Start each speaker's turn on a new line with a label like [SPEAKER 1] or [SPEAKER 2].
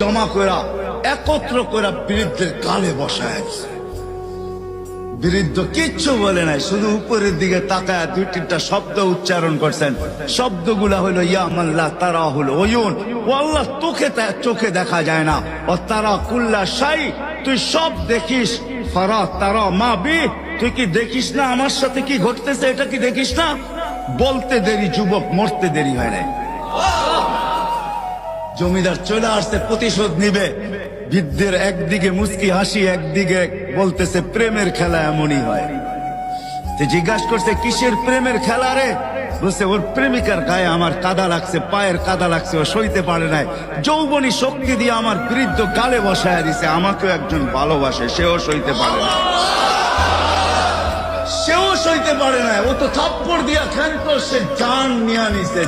[SPEAKER 1] জমা করা একত্র করা বৃদ্ধের গালে বসায় দিছে। বৃদ্ধ কিচ্ছু বলে নাই, শুধু উপরের দিকে তাকায় দুই তিনটা শব্দ উচ্চারণ করছেন। শব্দগুলা হলো ইয়া মাল্লা তারা হলো ওয়ুন, ও আল্লাহ তোকে চোখে দেখা যায় না, ও তারা কুল্লা শাই, তুই সব দেখিস, ফারা তারা মা বি, তুই কি দেখিস না আমার সাথে কি ঘটতেছে, এটা কি দেখিস না? বলতে দেরি যুবক, মরতে দেরি হয় নাই। জমিদার চলে আসছে, প্রতিশোধ নিবে। বৃদ্ধের একদিকে মুস্কি হাসি, একদিকে বলতেছে প্রেমের খেলা এমনই হয়। জিজ্ঞাসা করছে কিসের প্রেমের খেলা রে? বলছে ওর প্রেমিকার গায়ে আমার কাদা লাগছে, পায়ের কাদা লাগছে, ও সইতে পারে নাই, যৌবনী শক্তি দিয়ে আমার বৃদ্ধ গালে বসায় দিছে। আমাকেও একজন ভালোবাসে, সেও সইতে পারে না, সেও সইতে পারে না, ও তো থাপ্পড় দিয়া ক্ষান্ত, সে জান নিয়ে নিছে।